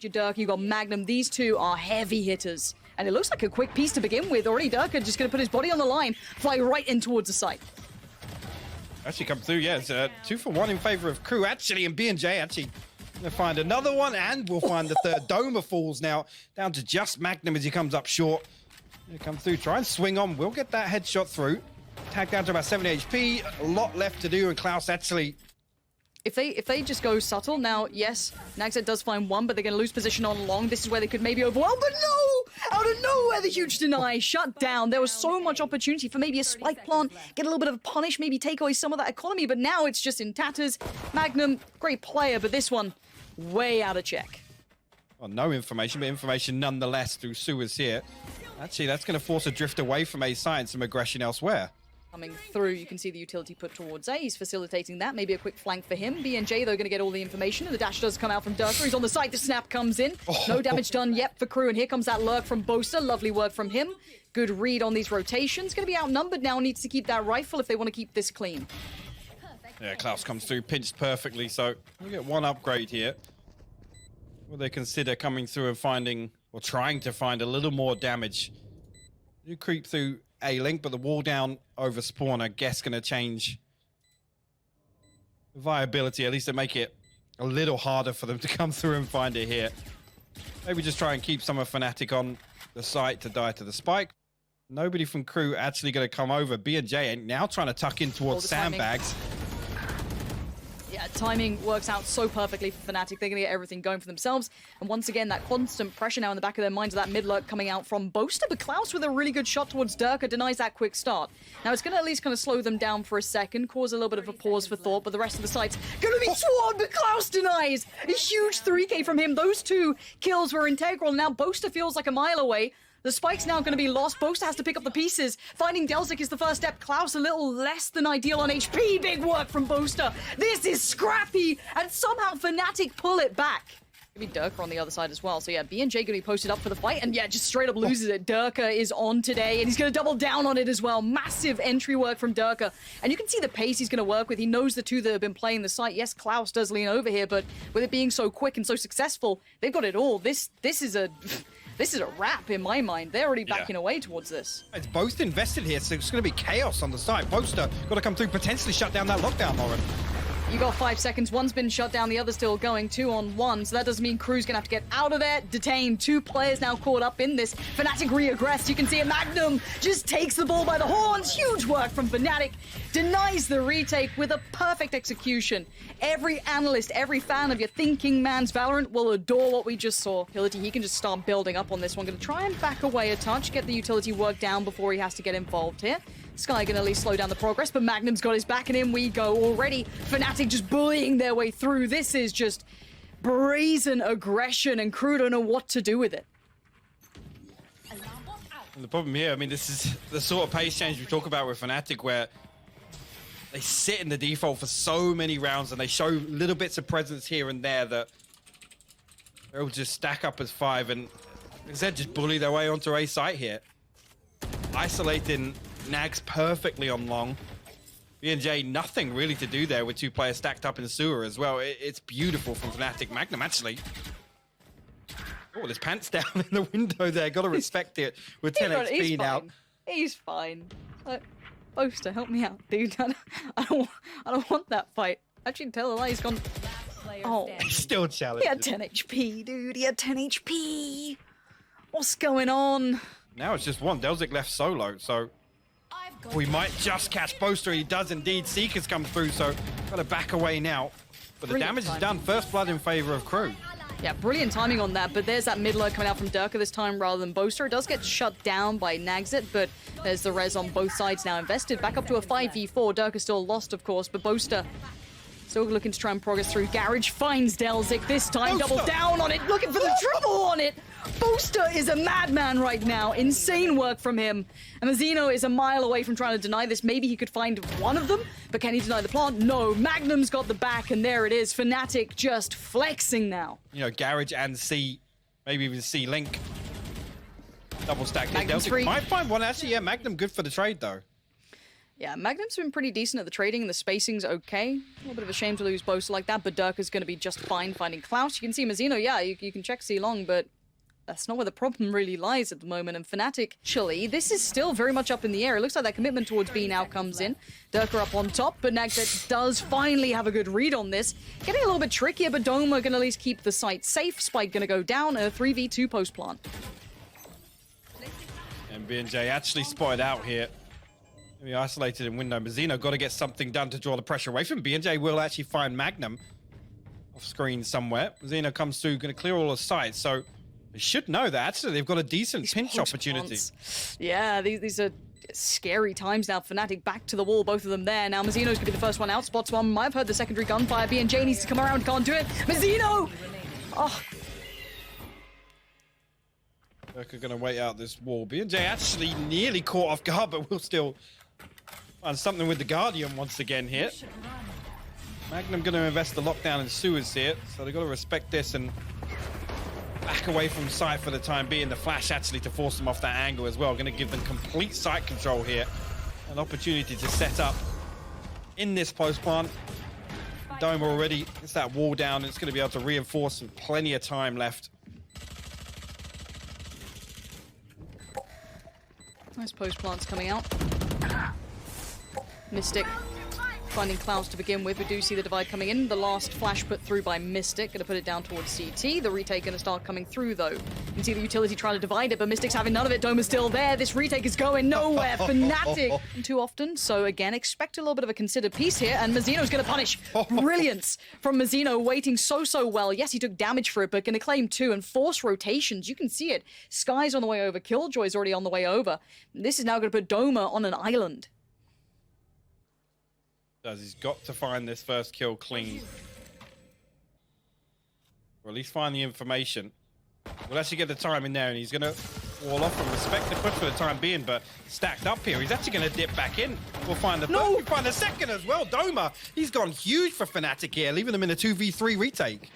Your Dirk, you got Magnum. These two are heavy hitters. And it looks like a quick piece to begin with. Already Dirk just going to put his body on the line, fly right in towards the site. Actually come through, yeah, it's 2 for 1 in favor of KRU, actually, and B&J actually gonna find another one, and we'll find the third. Doma falls now, down to just Magnum as he comes up short. Here come through, try and swing on, we'll get that headshot through. Tag down to about 70 HP, a lot left to do, and Klaus actually... If they just go subtle, now, yes, Nagset does find one, but they're going to lose position on long. This is where they could maybe overwhelm, but no! Out of nowhere, the huge deny, shut down. There was so much opportunity for maybe a spike plant, get a little bit of a punish, maybe take away some of that economy, but now it's just in tatters. Magnum, great player, but this one, way out of check. Well, no information, but information nonetheless through sewers here. Actually, that's going to force a drift away from A side and some aggression elsewhere. Coming through, you can see the utility put towards A. He's facilitating that. Maybe a quick flank for him. B&J, though, going to get all the information. And the dash does come out from Durker. He's on the site. The snap comes in. No damage done yet for KRU. And here comes that lurk from Boaster. Lovely work from him. Good read on these rotations. Going to be outnumbered now. Needs to keep that rifle if they want to keep this clean. Yeah, Klaus comes through, pinched perfectly. So we'll get one upgrade here. Will they consider coming through and finding, or trying to find a little more damage? You creep through A-Link, but the wall down over spawn, I guess, going to change viability, at least to make it a little harder for them to come through and find it here. Maybe just try and keep some of Fnatic on the site to die to the spike. Nobody from KRU actually going to come over. B&J now trying to tuck in towards sandbags. Yeah, timing works out so perfectly for Fnatic. They're going to get everything going for themselves. And once again, that constant pressure now in the back of their minds of that mid-lurk coming out from Boaster. But Klaus with a really good shot towards Durka denies that quick start. Now, it's going to at least kind of slow them down for a second, cause a little bit of a pause for thought, but the rest of the site's going to be swarmed, but Klaus denies. A huge 3K from him. Those two kills were integral. Now, Boaster feels like a mile away. The spike's now going to be lost. Boaster has to pick up the pieces. Finding Delzik is the first step. Klaus a little less than ideal on HP. Big work from Boaster. This is scrappy. And somehow Fnatic pull it back. Gonna be Durka on the other side as well. So yeah, B&J gonna be posted up for the fight. And yeah, just straight up loses it. Durka is on today. And he's gonna double down on it as well. Massive entry work from Durka. And you can see the pace he's gonna work with. He knows the two that have been playing the site. Yes, Klaus does lean over here. But with it being so quick and so successful, they've got it all. This is a... This is a wrap in my mind. They're already backing away towards this. It's both invested here, so it's going to be chaos on the side. Boaster got to come through, potentially shut down that lockdown, Lauren. You got 5 seconds. One's been shut down, the other's still going 2-on-1. So that does mean KRU's gonna have to get out of there, detained. 2 players now caught up in this. Fnatic re-aggressed. You can see it. Magnum just takes the ball by the horns. Huge work from Fnatic. Denies the retake with a perfect execution. Every analyst, every fan of your thinking man's Valorant will adore what we just saw. Utility, he can just start building up on this one. Gonna try and back away a touch, get the utility work down before he has to get involved here. Sky gonna at least slow down the progress, but Magnum's got his back, and in we go already. Fnatic just bullying their way through. This is just brazen aggression, and KRU don't know what to do with it. And the problem here, I mean, this is the sort of pace change we talk about with Fnatic, where they sit in the default for so many rounds, and they show little bits of presence here and there that they'll just stack up as 5, and instead just bully their way onto A site here. Isolating Nags perfectly on long. B&J, nothing really to do there with 2 players stacked up in the sewer as well. It's beautiful from Fnatic. Magnum actually. Oh, there's pants down in the window there. Got to respect it with 10 XP now. He's fine. Boaster, help me out, dude. I don't want that fight. Actually, tell a lie, he's gone. Oh, He's still challenged. He had 10 HP, dude. He had 10 HP. What's going on? Now it's just one. Delzik left solo, so we might just catch Boaster. He does indeed. Seekers come through, so got to back away now. But the damage is done. First blood in favor of KRU. Yeah, brilliant timing on that, but there's that mid-lurk coming out from Durka this time rather than Boaster. It does get shut down by Nagsit, but there's the res on both sides now invested. Back up to a 5v4. Durka still lost, of course, but Boaster still looking to try and progress through. Garage finds Delzik this time, double down on it, looking for the trouble on it. Boaster is a madman right now. Insane work from him. And Mazzino is a mile away from trying to deny this. Maybe he could find one of them, but can he deny the plant? No. Magnum's got the back, and there it is. Fnatic just flexing now. You know, Garage and C, maybe even C Link. Double stack. Magnum's free. Might find one actually. Yeah, Magnum good for the trade though. Yeah, Magnum's been pretty decent at the trading, and the spacing's okay. A little bit of a shame to lose Bosa like that, but Durka's going to be just fine finding Klaus. You can see Mazzino, yeah, you can check C long, but that's not where the problem really lies at the moment. And Fnatic, actually, this is still very much up in the air. It looks like that commitment towards B now comes in. Durka up on top, but Nagset does finally have a good read on this. Getting a little bit trickier, but Doma going to at least keep the site safe. Spike going to go down, a 3v2 post plant. And B&J actually spotted out here. Maybe isolated in window. Mazzino got to get something done to draw the pressure away from B&J. Will actually find Magnum off screen somewhere. Mazzino comes through, going to clear all the sites. So they should know that actually they've got a decent pinch opportunity. Yeah, these are scary times now. Fnatic back to the wall, both of them there. Now Mazzino's going to be the first one out. Spots one. Might have heard the secondary gunfire. B&J needs to come around. Can't do it. Mazzino! Oh. They're going to wait out this wall. B&J actually nearly caught off guard, but will still find something with the Guardian once again here. Magnum going to invest the lockdown in sewers here, so they've got to respect this and back away from sight for the time being. The flash actually to force them off that angle as well. Going to give them complete site control here. An opportunity to set up in this post plant. Dome already gets that wall down. It's going to be able to reinforce with plenty of time left. Nice post plants coming out. Mystic finding Klaus to begin with. We do see the divide coming in. The last flash put through by Mystic. Going to put it down towards CT. The retake going to start coming through, though. You can see the utility trying to divide it, but Mystic's having none of it. Doma's still there. This retake is going nowhere. Fnatic too often. So, again, expect a little bit of a considered piece here, and Mazzino's going to punish. Brilliance from Mazzino, waiting so well. Yes, he took damage for it, but going to claim two and force rotations. You can see it. Sky's on the way over. Killjoy's already on the way over. This is now going to put Doma on an island. He's got to find this first kill clean. Or at least find the information. We'll actually get the time in there, and he's going to wall off and respect the push for the time being, but stacked up here. He's actually going to dip back in. We'll find the first, we'll find the second as well. Doma, he's gone huge for Fnatic here, leaving them in a 2v3 retake.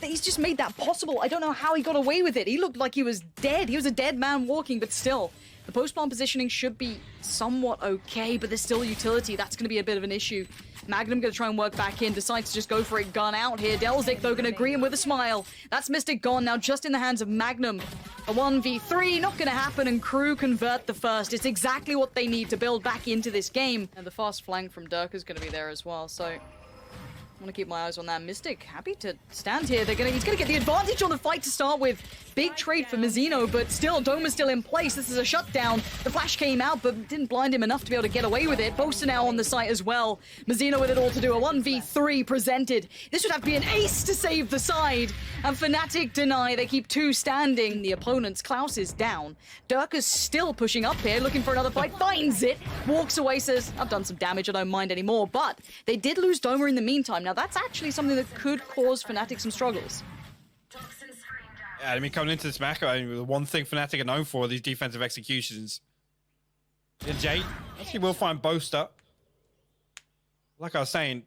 He's just made that possible. I don't know how he got away with it. He looked like he was dead. He was a dead man walking, but still. The post-plant positioning should be somewhat okay, but there's still utility. That's going to be a bit of an issue. Magnum going to try and work back in, decides to just go for it. Gun out here. Delzik, though, going to agree him with a smile. That's Mystic gone now, just in the hands of Magnum. A 1v3, not going to happen, and KRU convert the first. It's exactly what they need to build back into this game. And the fast flank from Durka is going to be there as well, so I want to keep my eyes on that. Mystic, happy to stand here. He's going to get the advantage on the fight to start with. Big trade for Mazzino, but still, Doma's still in place. This is a shutdown. The flash came out, but didn't blind him enough to be able to get away with it. Bosa now on the site as well. Mazzino with it all to do. A 1v3 presented. This would have to be an ace to save the side. And Fnatic deny. They keep two standing. The opponents, Klaus is down. Durka's still pushing up here, looking for another fight. Finds it. Walks away, says, I've done some damage. I don't mind anymore. But they did lose Doma in the meantime. Now, that's actually something that could cause Fnatic some struggles. Yeah, I mean, coming into this match, I mean, the one thing Fnatic are known for are these defensive executions. And Jay actually will find Boaster. Like I was saying,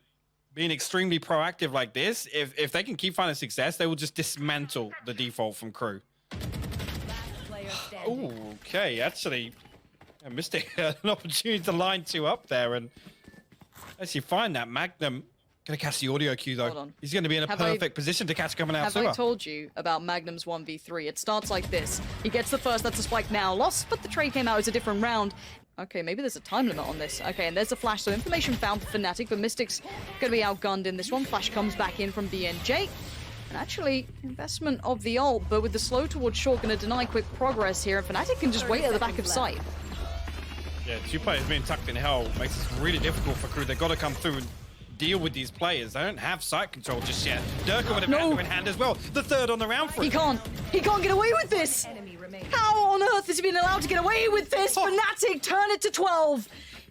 being extremely proactive like this, if they can keep finding success, they will just dismantle the default from KRU. Okay, actually, I missed an opportunity to line two up there, and actually find that Magnum. Gonna catch the audio cue though. Hold on. He's gonna be in a perfect position to catch coming out Have sewer. I told you about Magnum's 1v3? It starts like this. He gets the first, that's a spike now. Lost, but the trade came out as a different round. Okay, maybe there's a time limit on this. Okay, and there's a flash, so information found for Fnatic, but Mystic's gonna be outgunned in this one. Flash comes back in from BNJ. And actually, investment of the ult, but with the slow towards short, gonna deny quick progress here, and Fnatic can just wait at the back of sight. Yeah, two players being tucked in hell makes this really difficult for KRU. They've got to come through and deal with these players. They don't have site control just yet. Durka with a Panther in hand as well. The third on the round for him. He can't get away with this. How on earth has he been allowed to get away with this? Fnatic turn it to 12.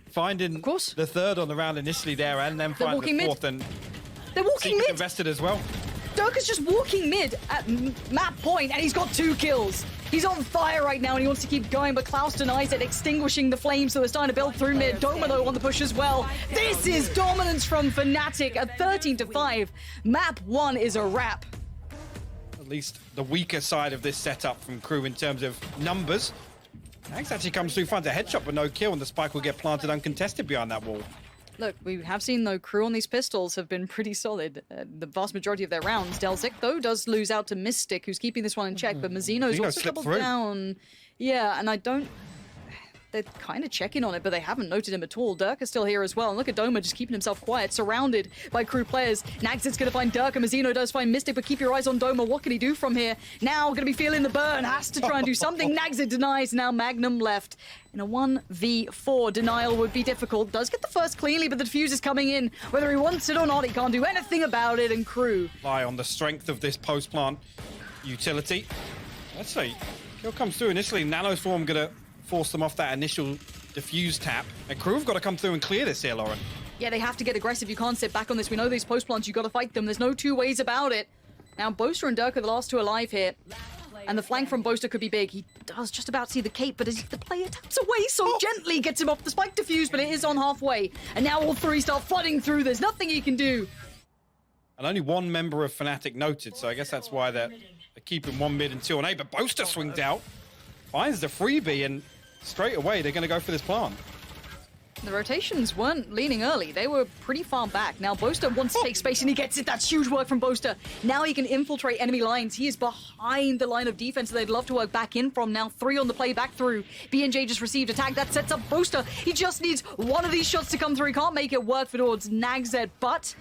Finding the third on the round initially there, and then finding the fourth. And they're walking mid. Invested as well. Durka's just walking mid at map point, and he's got 2 kills. He's on fire right now, and he wants to keep going, but Klaus denies it, extinguishing the flames, so they're starting to build through mid. Doma, though, on the push as well. This is dominance from Fnatic at 13-5. Map 1 is a wrap. At least the weaker side of this setup from KRU in terms of numbers. Nags actually comes through, finds a headshot but no kill, and the spike will get planted uncontested behind that wall. Look, we have seen, though, crew on these pistols have been pretty solid. The vast majority of their rounds. Delzik, though, does lose out to Mystic, who's keeping this one in check, but Mazino's also doubled down. Yeah, and I don't... They're kind of checking on it, but they haven't noted him at all. Durka's still here as well. And look at Doma just keeping himself quiet, surrounded by crew players. Nagzit's going to find Durka. Mazino does find Mystic, but keep your eyes on Doma. What can he do from here? Now going to be feeling the burn. Has to try and do something. Nagzit denies. Now Magnum left. In a 1v4, denial would be difficult. Does get the first cleanly, but the defuse is coming in. Whether he wants it or not, he can't do anything about it. And crew lie on the strength of this post-plant utility. Let's see. Kill comes through initially. Nanoswarm going to force them off that initial diffuse tap. And crew have got to come through and clear this here, Lauren. Yeah, they have to get aggressive. You can't sit back on this. We know these post plants, you got to fight them. There's no two ways about it. Now, Boaster and Durka, the last two alive here. And the flank from Boaster could be big. He does just about see the cape, but as the player taps away so gently, gets him off the spike diffuse, but it is on halfway. And now all three start flooding through. There's nothing he can do. And only one member of Fnatic noted, so I guess that's why they're keeping one mid and two on A. But Boaster swings out, finds the freebie, and straight away, they're going to go for this plant. The rotations weren't leaning early. They were pretty far back. Now, Boaster wants to take space, and he gets it. That's huge work from Boaster. Now he can infiltrate enemy lines. He is behind the line of defense that they'd love to work back in from. Now, 3 on the play back through. BNJ just received a tag. That sets up Boaster. He just needs one of these shots to come through. He can't make it work for towards Nagzed, but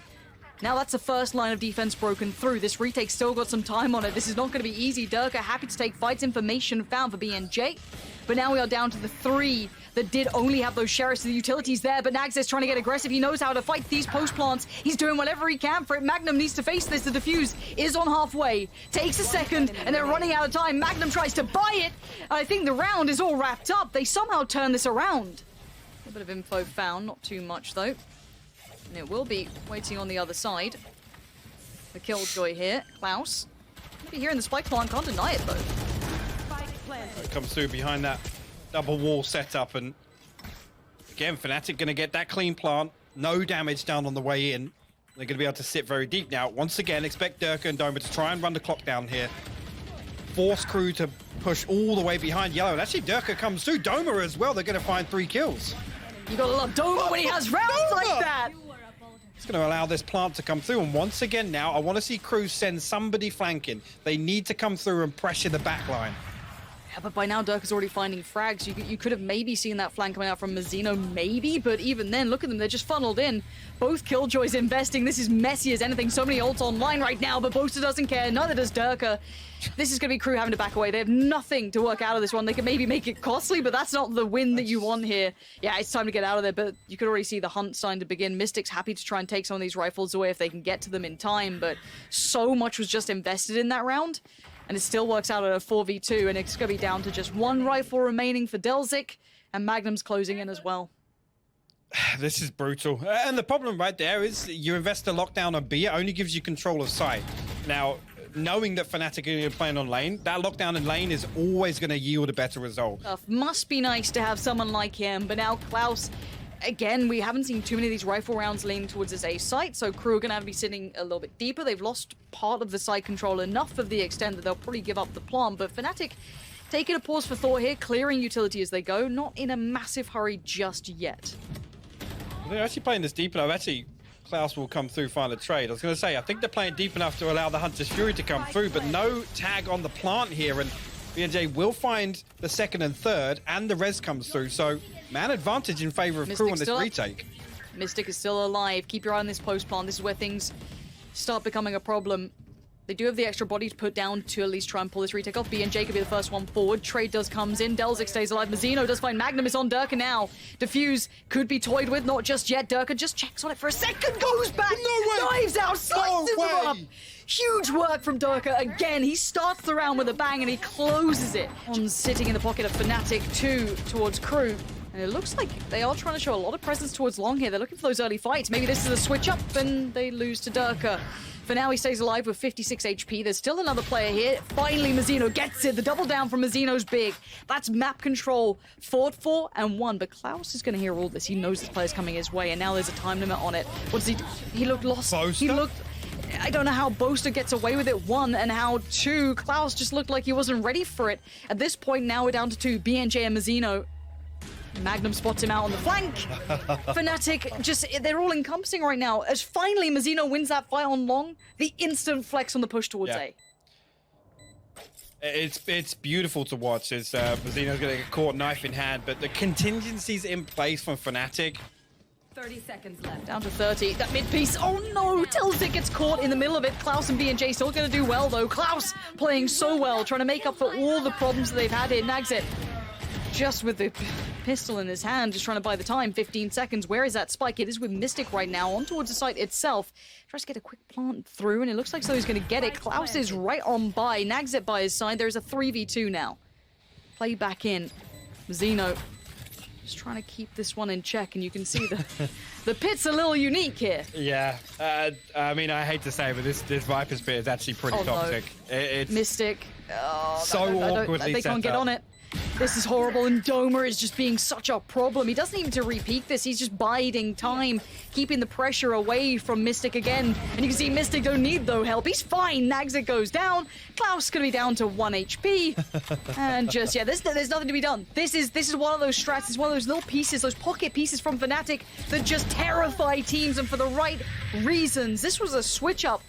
now that's the first line of defense broken through. This retake still got some time on it. This is not going to be easy. Durka happy to take fights. Information found for BNJ. But now we are down to the 3 that did only have those sheriffs. The utilities there, but Nags is trying to get aggressive. He knows how to fight these post plants. He's doing whatever he can for it. Magnum needs to face this. The defuse is on halfway. Takes a second, and they're running out of time. Magnum tries to buy it. I think the round is all wrapped up. They somehow turn this around. A bit of info found, not too much though. And it will be waiting on the other side. The killjoy here, Klaus. Maybe here in the spike plant, can't deny it though. It comes through behind that double wall setup, and again, Fnatic going to get that clean plant. No damage down on the way in. They're going to be able to sit very deep now. Once again, expect Durka and Doma to try and run the clock down here. Force crew to push all the way behind yellow. And actually, Durka comes through. Doma as well. They're going to find 3 kills. You gotta love Doma when he has rounds like that. It's going to allow this plant to come through. And once again now, I want to see crew send somebody flanking. They need to come through and pressure the back line. Yeah, but by now Durka's already finding frags. You could have maybe seen that flank coming out from Mazino, maybe, but even then, look at them, they're just funneled in. Both Killjoys investing. This is messy as anything. So many ults online right now, but Boaster doesn't care, neither does Durka. This is going to be crew having to back away. They have nothing to work out of this one. They can maybe make it costly, but that's not the win that you want here. Yeah, it's time to get out of there, but you could already see the hunt starting to begin. Mystic's happy to try and take some of these rifles away if they can get to them in time, but so much was just invested in that round. And it still works out at a 4v2, and it's going to be down to just 1 rifle remaining for Delzik, and Magnum's closing in as well. This is brutal. And the problem right there is you invest a lockdown on B, it only gives you control of sight. Now, knowing that Fnatic are going to play on lane, that lockdown in lane is always going to yield a better result. Must be nice to have someone like him, but now Klaus... Again, we haven't seen too many of these rifle rounds leaning towards this A site, so crew are going to have to be sitting a little bit deeper. They've lost part of the side control enough of the extent that they'll probably give up the plant, but Fnatic taking a pause for thought here, clearing utility as they go, not in a massive hurry just yet. They're actually playing this deep enough. Actually, Klaus will come through, find a trade. I was going to say, I think they're playing deep enough to allow the Hunter's Fury to come through, but no tag on the plant here, and BNJ will find the second and third, and the res comes through, so man advantage in favor of Mystic crew on this retake. Mystic is still alive. Keep your eye on this post plant. This is where things start becoming a problem. They do have the extra body to put down to at least try and pull this retake off. BNJ could be the first one forward. Trade comes in. Delzik stays alive. Mazino does find Magnum is on Durka now. Diffuse could be toyed with, not just yet. Durka just checks on it for a second, goes back, dives out, slices him up. Huge work from Durka again. He starts the round with a bang and he closes it. On sitting in the pocket of Fnatic, 2 towards crew. And it looks like they are trying to show a lot of presence towards long here. They're looking for those early fights. Maybe this is a switch up and they lose to Durka. For now, he stays alive with 56 HP. There's still another player here. Finally, Mazino gets it. The double down from Mazino's big. That's map control. Fought for and won. But Klaus is going to hear all this. He knows this player's coming his way, and now there's a time limit on it. What does he do? He looked lost. Boaster? He looked... I don't know how Boaster gets away with it, one, and how two, Klaus just looked like he wasn't ready for it. At this point, now we're down to two, BNJ and Mazzino. Magnum spots him out on the flank. Fnatic, just, they're all encompassing right now. As finally Mazzino wins that fight on long, the instant flex on the push towards A. It's beautiful to watch as Mazzino's going to get caught knife in hand, but the contingencies in place from Fnatic. 30 seconds left. Down to 30. That mid piece. Oh no! Telzik gets caught in the middle of it. Klaus and BNJ still going to do well though. Klaus playing so well, trying to make up for all the problems that they've had here. Nagset just with the pistol in his hand, just trying to buy the time. 15 seconds. Where is that spike? It is with Mystic right now, on towards the site itself. Tries to get a quick plant through, and it looks like so he's going to get it. Klaus is right on by. Nagset by his side. There's a 3v2 now. Play back in. Mazzino just trying to keep this one in check, and you can see the pit's a little unique here. Yeah, I mean, I hate to say it, but this Viper's pit is actually pretty toxic. No. It's Mystic. Oh, so awkwardly they can't get on it. This is horrible, and Doma is just being such a problem. He doesn't need to repeat this. He's just biding time, keeping the pressure away from Mystic again. And you can see Mystic don't need though help. He's fine. Nagset goes down. Klaus gonna be down to 1 HP. And just, yeah, there's nothing to be done. This is one of those strats. It's one of those little pieces, those pocket pieces from Fnatic that just terrify teams, and for the right reasons. This was a switch up.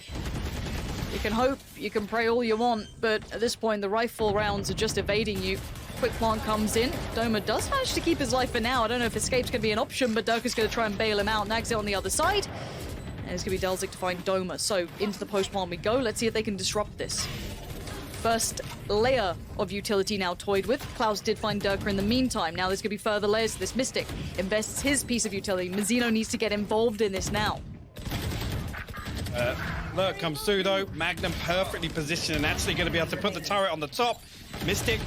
You can hope, you can pray all you want, but at this point, the rifle rounds are just evading you. Quick plant comes in. Doma does manage to keep his life for now. I don't know if escape's going to be an option, but Dirk is going to try and bail him out. Nagset on the other side. And it's going to be Delzik to find Doma. So into the post plant we go. Let's see if they can disrupt this. First layer of utility now toyed with. Klaus did find Dirk in the meantime. Now there's going to be further layers to this. Mystic invests his piece of utility. Mazzino needs to get involved in this now. Lurk comes through though. Magnum perfectly positioned and actually going to be able to put the turret on the top. Mystic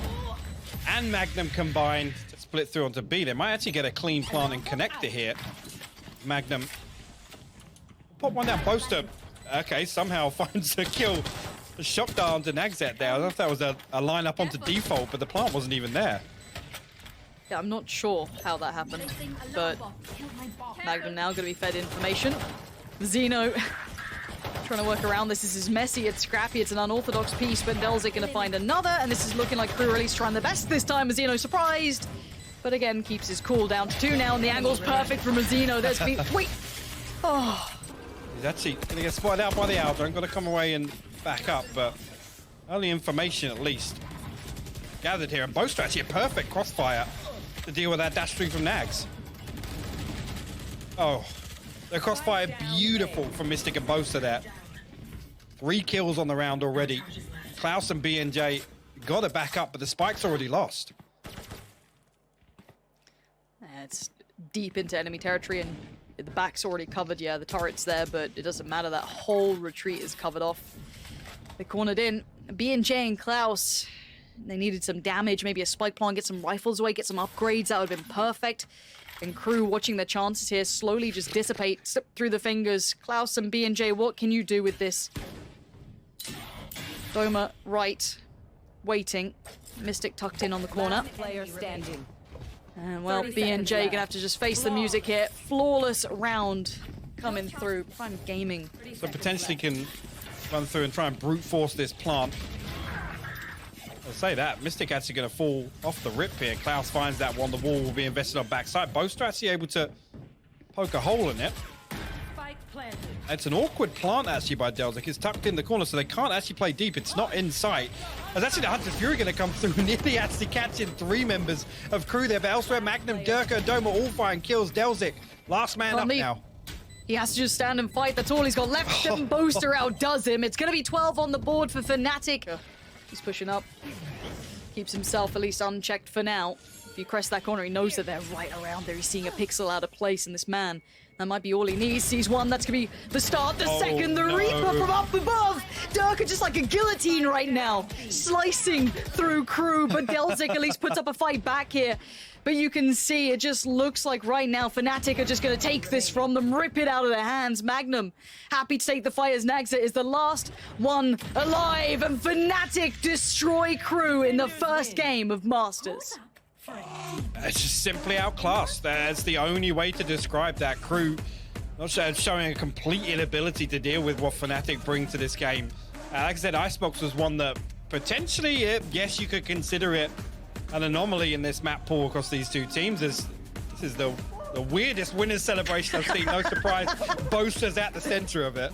and Magnum combined to split through onto B. They might actually get a clean plant and connector here. Magnum pop one down. Boaster, okay, somehow finds a kill. A shock dart onto Nagset there. I don't know if that was a lineup onto default, but the plant wasn't even there. Yeah, I'm not sure how that happened, but Magnum now going to be fed information. Zeno trying to work around this. This is messy, it's scrappy, it's an unorthodox piece, but Delzik going to find another, and this is looking like KRU release trying the best this time. Mazzino surprised, but again keeps his cool down to 2 now, and the angle's perfect for Mazzino. There's wait! Oh. He's actually going to get spotted out by the Aldrin. Got to come away and back up, but only information at least gathered here. And Boaster actually a perfect crossfire to deal with that dash through from Nags. Oh. The crossfire, beautiful from Mystic and Boaster there. 3 kills on the round already. Klaus and BNJ got to back up, but the spike's already lost. It's deep into enemy territory, and the back's already covered. Yeah, the turret's there, but it doesn't matter. That whole retreat is covered off. They cornered in. BNJ and Klaus, they needed some damage, maybe a spike plant, get some rifles away, get some upgrades. That would have been perfect. And KRU watching their chances here slowly just dissipate, slip through the fingers. Klaus and BNJ, what can you do with this? Doma right, waiting. Mystic tucked in on the corner. Player standing. And well, BNJ gonna have to just face the music here. Flawless round coming through. Prime Gaming. So potentially can run through and try and brute force this plant. I'll say that. Mystic actually going to fall off the rip here. Klaus finds that one. The wall will be invested on backside. Boaster actually able to poke a hole in it. Spike planted. It's an awkward plant actually by Delzik. It's tucked in the corner, so they can't actually play deep. It's not in sight. There's actually the Hunter Fury going to come through, nearly actually catching 3 members of KRU there. But elsewhere, Magnum, Durka, Doma all firing kills. Delzik, last man up now. He has to just stand and fight. That's all he's got left. And Boaster outdoes him. It's going to be 12 on the board for Fnatic. He's pushing up. Keeps himself at least unchecked for now. If you crest that corner, he knows that they're right around there. He's seeing a pixel out of place, and this man, that might be all he needs. Sees one, that's going to be the start. The second, the Reaper from up above. Durka just like a guillotine right now. Slicing through KRU, but Delzik at least puts up a fight back here. But you can see it just looks like right now Fnatic are just going to take this from them, rip it out of their hands. Magnum happy to take the fight as Nagset is the last one alive, and Fnatic destroy KRU in the first game of Masters. It's just simply outclassed. That's the only way to describe that. KRU Not showing a complete inability to deal with what Fnatic bring to this game. Like I said, Icebox was one that potentially, yes, you could consider it an anomaly in this map pool across these two teams. This is the weirdest winners celebration I've seen. No surprise, Boaster's at the center of it.